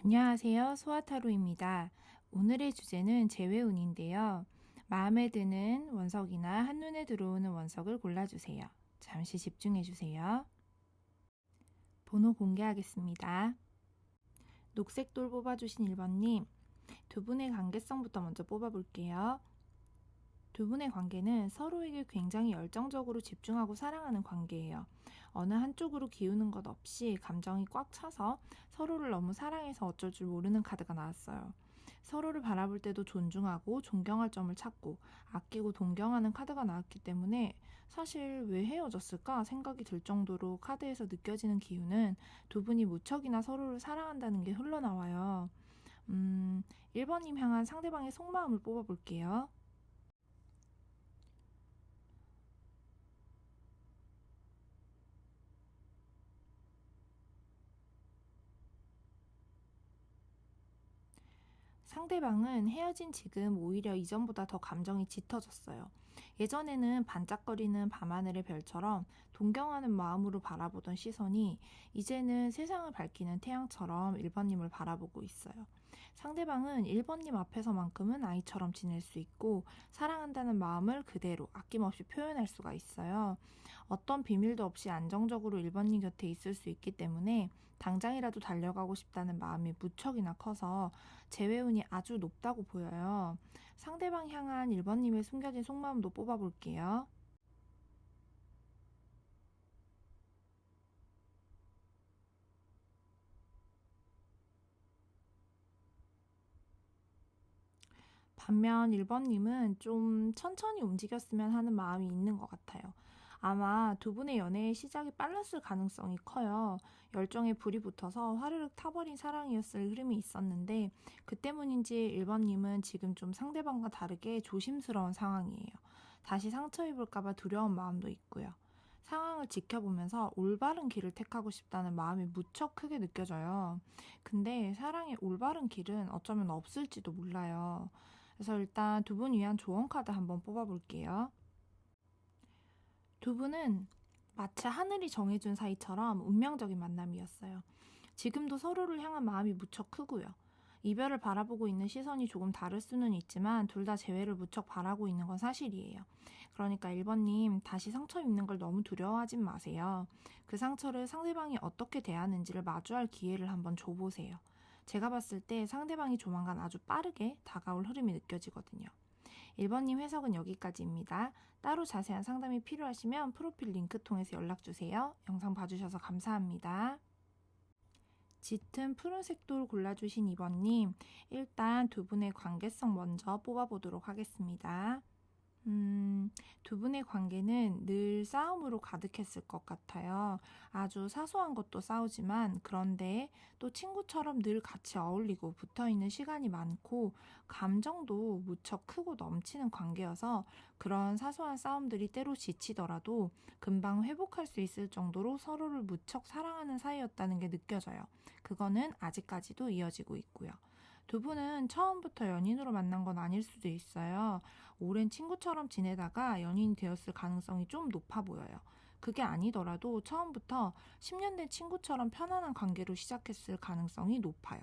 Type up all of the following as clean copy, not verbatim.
안녕하세요. 소아타로입니다. 오늘의 주제는 재회운인데요. 마음에 드는 원석이나 한눈에 들어오는 원석을 골라주세요. 잠시 집중해주세요. 번호 공개하겠습니다. 녹색 돌 뽑아주신 1번님, 두 분의 관계성부터 먼저 뽑아볼게요. 두 분의 관계는 서로에게 굉장히 열정적으로 집중하고 사랑하는 관계예요. 어느 한쪽으로 기우는 것 없이 감정이 꽉 차서 서로를 너무 사랑해서 어쩔 줄 모르는 카드가 나왔어요. 서로를 바라볼 때도 존중하고 존경할 점을 찾고 아끼고 동경하는 카드가 나왔기 때문에 사실 왜 헤어졌을까 생각이 들 정도로 카드에서 느껴지는 기운은 두 분이 무척이나 서로를 사랑한다는 게 흘러나와요. 1번님 향한 상대방의 속마음을 뽑아볼게요. 상대방은 헤어진 지금 오히려 이전보다 더 감정이 짙어졌어요. 예전에는 반짝거리는 밤하늘의 별처럼 동경하는 마음으로 바라보던 시선이 이제는 세상을 밝히는 태양처럼 1번님을 바라보고 있어요. 상대방은 1번님 앞에서만큼은 아이처럼 지낼 수 있고 사랑한다는 마음을 그대로 아낌없이 표현할 수가 있어요. 어떤 비밀도 없이 안정적으로 1번님 곁에 있을 수 있기 때문에 당장이라도 달려가고 싶다는 마음이 무척이나 커서 재회운이 아주 높다고 보여요. 상대방 향한 1번님의 숨겨진 속마음도 뽑아볼게요. 반면 1번님은 좀 천천히 움직였으면 하는 마음이 있는 것 같아요. 아마 두 분의 연애의 시작이 빨랐을 가능성이 커요. 열정에 불이 붙어서 화르륵 타버린 사랑이었을 흐름이 있었는데 그 때문인지 1번님은 지금 좀 상대방과 다르게 조심스러운 상황이에요. 다시 상처 입을까봐 두려운 마음도 있고요. 상황을 지켜보면서 올바른 길을 택하고 싶다는 마음이 무척 크게 느껴져요. 근데 사랑의 올바른 길은 어쩌면 없을지도 몰라요. 그래서 일단 두 분 위한 조언 카드 한번 뽑아볼게요. 두 분은 마치 하늘이 정해준 사이처럼 운명적인 만남이었어요. 지금도 서로를 향한 마음이 무척 크고요. 이별을 바라보고 있는 시선이 조금 다를 수는 있지만 둘 다 재회를 무척 바라고 있는 건 사실이에요. 그러니까 1번님 다시 상처 입는 걸 너무 두려워하진 마세요. 그 상처를 상대방이 어떻게 대하는지를 마주할 기회를 한번 줘보세요. 제가 봤을 때 상대방이 조만간 아주 빠르게 다가올 흐름이 느껴지거든요. 1번님 해석은 여기까지입니다. 따로 자세한 상담이 필요하시면 프로필 링크 통해서 연락주세요. 영상 봐주셔서 감사합니다. 짙은 푸른색 돌 골라주신 2번님, 일단 두 분의 관계성 먼저 뽑아보도록 하겠습니다. 두 분의 관계는 늘 싸움으로 가득했을 것 같아요. 아주 사소한 것도 싸우지만 그런데 또 친구처럼 늘 같이 어울리고 붙어 있는 시간이 많고 감정도 무척 크고 넘치는 관계여서 그런 사소한 싸움들이 때로 지치더라도 금방 회복할 수 있을 정도로 서로를 무척 사랑하는 사이였다는 게 느껴져요. 그거는 아직까지도 이어지고 있고요. 두 분은 처음부터 연인으로 만난 건 아닐 수도 있어요. 오랜 친구처럼 지내다가 연인이 되었을 가능성이 좀 높아 보여요. 그게 아니더라도 처음부터 10년 된 친구처럼 편안한 관계로 시작했을 가능성이 높아요.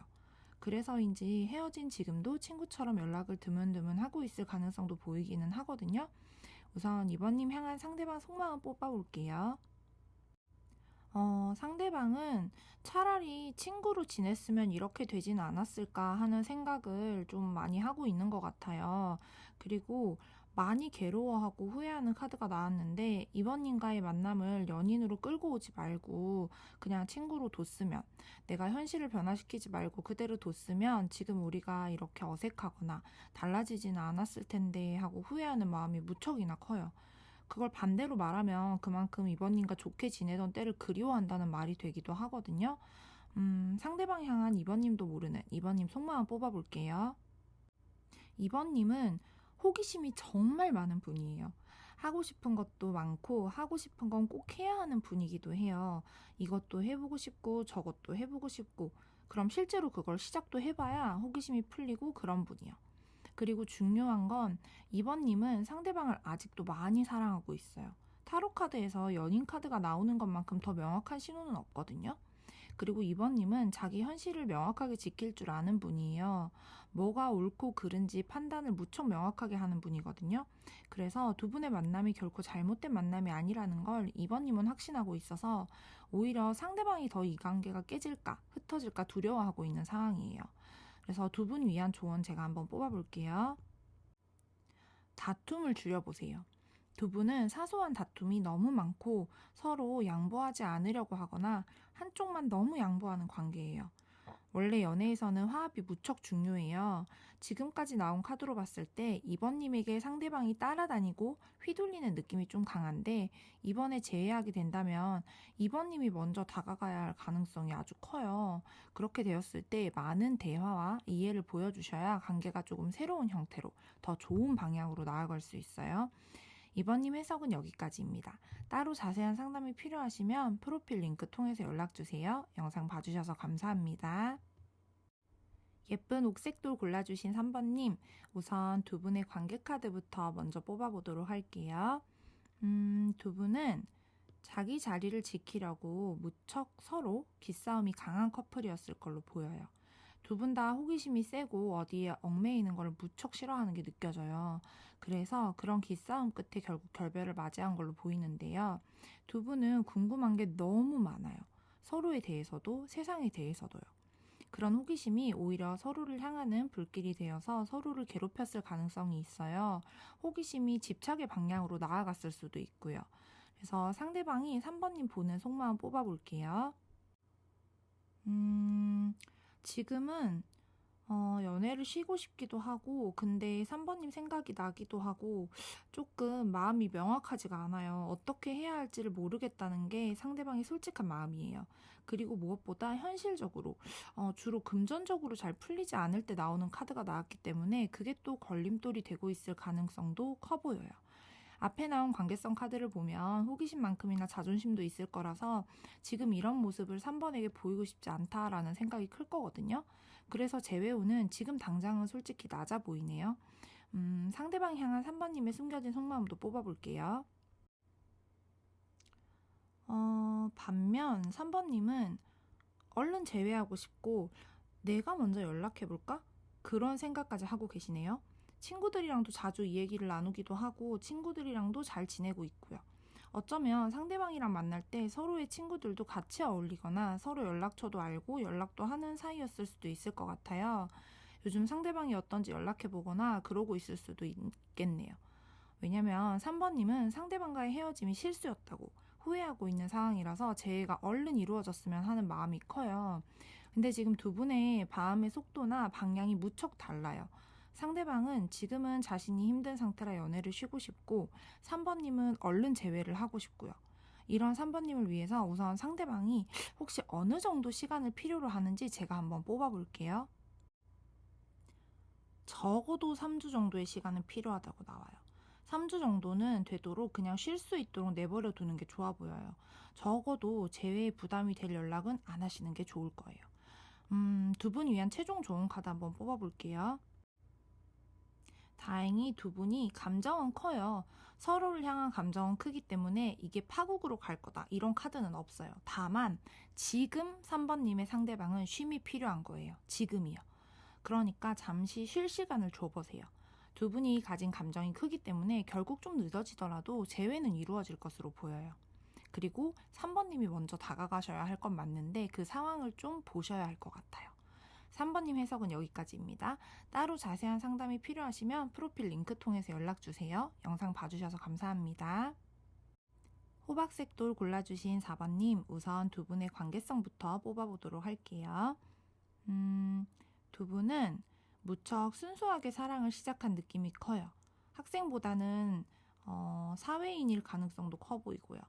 그래서인지 헤어진 지금도 친구처럼 연락을 드문드문 하고 있을 가능성도 보이기는 하거든요. 우선 2번님 향한 상대방 속마음 뽑아볼게요. 상대방은 차라리 친구로 지냈으면 이렇게 되진 않았을까 하는 생각을 좀 많이 하고 있는 것 같아요. 그리고 많이 괴로워하고 후회하는 카드가 나왔는데 이번님과의 만남을 연인으로 끌고 오지 말고 그냥 친구로 뒀으면 내가 현실을 변화시키지 말고 그대로 뒀으면 지금 우리가 이렇게 어색하거나 달라지지는 않았을 텐데 하고 후회하는 마음이 무척이나 커요. 그걸 반대로 말하면 그만큼 이번님과 좋게 지내던 때를 그리워한다는 말이 되기도 하거든요. 상대방 향한 이번님도 모르는 이번님 속마음 뽑아볼게요. 이번님은 호기심이 정말 많은 분이에요. 하고 싶은 것도 많고 하고 싶은 건 꼭 해야 하는 분이기도 해요. 이것도 해보고 싶고 저것도 해보고 싶고 그럼 실제로 그걸 시작도 해봐야 호기심이 풀리고 그런 분이요. 그리고 중요한 건 2번님은 상대방을 아직도 많이 사랑하고 있어요. 타로 카드에서 연인 카드가 나오는 것만큼 더 명확한 신호는 없거든요. 그리고 이번님은 자기 현실을 명확하게 지킬 줄 아는 분이에요. 뭐가 옳고 그른지 판단을 무척 명확하게 하는 분이거든요. 그래서 두 분의 만남이 결코 잘못된 만남이 아니라는 걸 이번님은 확신하고 있어서 오히려 상대방이 더 이 관계가 깨질까, 흩어질까 두려워하고 있는 상황이에요. 그래서 두 분 위한 조언 제가 한번 뽑아볼게요. 다툼을 줄여보세요. 두 분은 사소한 다툼이 너무 많고 서로 양보하지 않으려고 하거나 한쪽만 너무 양보하는 관계예요. 원래 연애에서는 화합이 무척 중요해요. 지금까지 나온 카드로 봤을 때 이번님에게 상대방이 따라다니고 휘둘리는 느낌이 좀 강한데 이번에 제외하게 된다면 이번님이 먼저 다가가야 할 가능성이 아주 커요. 그렇게 되었을 때 많은 대화와 이해를 보여주셔야 관계가 조금 새로운 형태로 더 좋은 방향으로 나아갈 수 있어요. 이번님 해석은 여기까지입니다. 따로 자세한 상담이 필요하시면 프로필 링크 통해서 연락주세요. 영상 봐주셔서 감사합니다. 예쁜 옥색돌 골라주신 3번님, 우선 두 분의 관계 카드부터 먼저 뽑아보도록 할게요. 두 분은 자기 자리를 지키려고 무척 서로 기싸움이 강한 커플이었을 걸로 보여요. 두 분 다 호기심이 세고 어디에 얽매이는 걸 무척 싫어하는 게 느껴져요. 그래서 그런 기싸움 끝에 결국 결별을 맞이한 걸로 보이는데요. 두 분은 궁금한 게 너무 많아요. 서로에 대해서도 세상에 대해서도요. 그런 호기심이 오히려 서로를 향하는 불길이 되어서 서로를 괴롭혔을 가능성이 있어요. 호기심이 집착의 방향으로 나아갔을 수도 있고요. 그래서 상대방이 3번님 보는 속마음 뽑아볼게요. 지금은 연애를 쉬고 싶기도 하고 근데 3번님 생각이 나기도 하고 조금 마음이 명확하지가 않아요. 어떻게 해야 할지를 모르겠다는 게 상대방이 솔직한 마음이에요. 그리고 무엇보다 현실적으로 주로 금전적으로 잘 풀리지 않을 때 나오는 카드가 나왔기 때문에 그게 또 걸림돌이 되고 있을 가능성도 커 보여요. 앞에 나온 관계성 카드를 보면 호기심만큼이나 자존심도 있을 거라서 지금 이런 모습을 3번에게 보이고 싶지 않다라는 생각이 클 거거든요. 그래서 재회우는 지금 당장은 솔직히 낮아 보이네요. 상대방 향한 3번님의 숨겨진 속마음도 뽑아볼게요. 반면 3번님은 얼른 재회하고 싶고 내가 먼저 연락해볼까? 그런 생각까지 하고 계시네요. 친구들이랑도 자주 이 얘기를 나누기도 하고 친구들이랑도 잘 지내고 있고요. 어쩌면 상대방이랑 만날 때 서로의 친구들도 같이 어울리거나 서로 연락처도 알고 연락도 하는 사이였을 수도 있을 것 같아요. 요즘 상대방이 어떤지 연락해보거나 그러고 있을 수도 있겠네요. 왜냐면 3번님은 상대방과의 헤어짐이 실수였다고 후회하고 있는 상황이라서 재회가 얼른 이루어졌으면 하는 마음이 커요. 근데 지금 두 분의 마음의 속도나 방향이 무척 달라요. 상대방은 지금은 자신이 힘든 상태라 연애를 쉬고 싶고 3번님은 얼른 재회를 하고 싶고요. 이런 3번님을 위해서 우선 상대방이 혹시 어느 정도 시간을 필요로 하는지 제가 한번 뽑아볼게요. 적어도 3주 정도의 시간은 필요하다고 나와요. 3주 정도는 되도록 그냥 쉴 수 있도록 내버려 두는 게 좋아 보여요. 적어도 재회에 부담이 될 연락은 안 하시는 게 좋을 거예요. 두 분 위한 최종 좋은 카드 한번 뽑아볼게요. 다행히 두 분이 감정은 커요. 서로를 향한 감정은 크기 때문에 이게 파국으로 갈 거다. 이런 카드는 없어요. 다만 지금 3번님의 상대방은 쉼이 필요한 거예요. 지금이요. 그러니까 잠시 쉴 시간을 줘보세요. 두 분이 가진 감정이 크기 때문에 결국 좀 늦어지더라도 재회는 이루어질 것으로 보여요. 그리고 3번님이 먼저 다가가셔야 할 건 맞는데 그 상황을 좀 보셔야 할 것 같아요. 3번님 해석은 여기까지입니다. 따로 자세한 상담이 필요하시면 프로필 링크 통해서 연락주세요. 영상 봐주셔서 감사합니다. 호박색 돌 골라주신 4번님, 우선 두 분의 관계성부터 뽑아보도록 할게요. 두 분은 무척 순수하게 사랑을 시작한 느낌이 커요. 학생보다는 사회인일 가능성도 커 보이고요.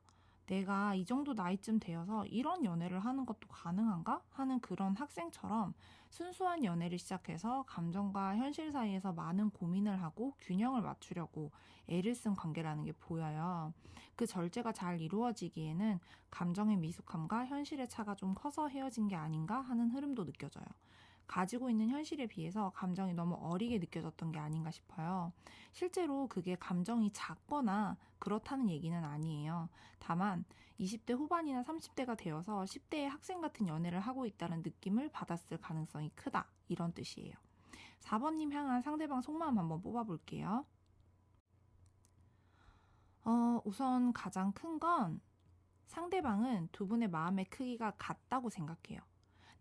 내가 이 정도 나이쯤 되어서 이런 연애를 하는 것도 가능한가? 하는 그런 학생처럼 순수한 연애를 시작해서 감정과 현실 사이에서 많은 고민을 하고 균형을 맞추려고 애를 쓴 관계라는 게 보여요. 그 절제가 잘 이루어지기에는 감정의 미숙함과 현실의 차가 좀 커서 헤어진 게 아닌가 하는 흐름도 느껴져요. 가지고 있는 현실에 비해서 감정이 너무 어리게 느껴졌던 게 아닌가 싶어요. 실제로 그게 감정이 작거나 그렇다는 얘기는 아니에요. 다만 20대 후반이나 30대가 되어서 10대의 학생 같은 연애를 하고 있다는 느낌을 받았을 가능성이 크다. 이런 뜻이에요. 4번님 향한 상대방 속마음 한번 뽑아볼게요. 우선 가장 큰 건 상대방은 두 분의 마음의 크기가 같다고 생각해요.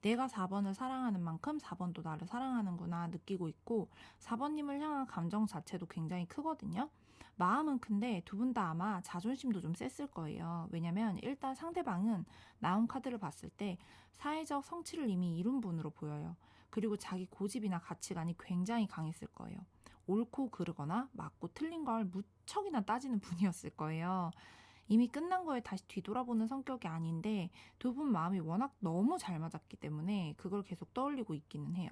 내가 4번을 사랑하는 만큼 4번도 나를 사랑하는구나 느끼고 있고 4번님을 향한 감정 자체도 굉장히 크거든요. 마음은 큰데 두 분 다 아마 자존심도 좀 셌을 거예요. 왜냐면 일단 상대방은 나온 카드를 봤을 때 사회적 성취를 이미 이룬 분으로 보여요. 그리고 자기 고집이나 가치관이 굉장히 강했을 거예요. 옳고 그르거나 맞고 틀린 걸 무척이나 따지는 분이었을 거예요. 이미 끝난 거에 다시 뒤돌아보는 성격이 아닌데 두 분 마음이 워낙 너무 잘 맞았기 때문에 그걸 계속 떠올리고 있기는 해요.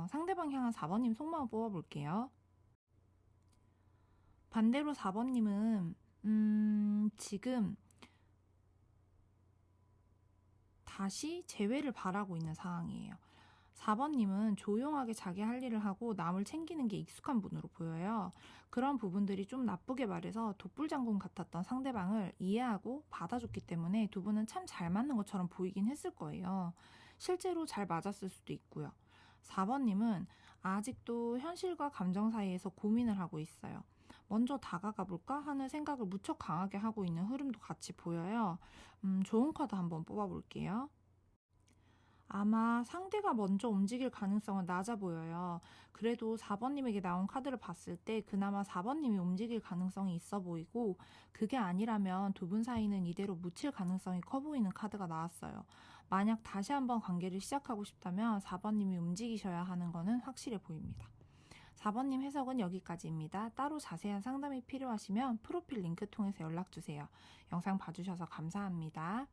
상대방 향한 4번님 속마음 뽑아볼게요. 반대로 4번님은 지금 다시 재회를 바라고 있는 상황이에요. 4번님은 조용하게 자기 할 일을 하고 남을 챙기는 게 익숙한 분으로 보여요. 그런 부분들이 좀 나쁘게 말해서 독불장군 같았던 상대방을 이해하고 받아줬기 때문에 두 분은 참 잘 맞는 것처럼 보이긴 했을 거예요. 실제로 잘 맞았을 수도 있고요. 4번님은 아직도 현실과 감정 사이에서 고민을 하고 있어요. 먼저 다가가 볼까 하는 생각을 무척 강하게 하고 있는 흐름도 같이 보여요. 좋은 카드 한번 뽑아볼게요. 아마 상대가 먼저 움직일 가능성은 낮아 보여요. 그래도 4번님에게 나온 카드를 봤을 때 그나마 4번님이 움직일 가능성이 있어 보이고 그게 아니라면 두 분 사이는 이대로 묻힐 가능성이 커 보이는 카드가 나왔어요. 만약 다시 한번 관계를 시작하고 싶다면 4번님이 움직이셔야 하는 거는 확실해 보입니다. 4번님 해석은 여기까지입니다. 따로 자세한 상담이 필요하시면 프로필 링크 통해서 연락 주세요. 영상 봐주셔서 감사합니다.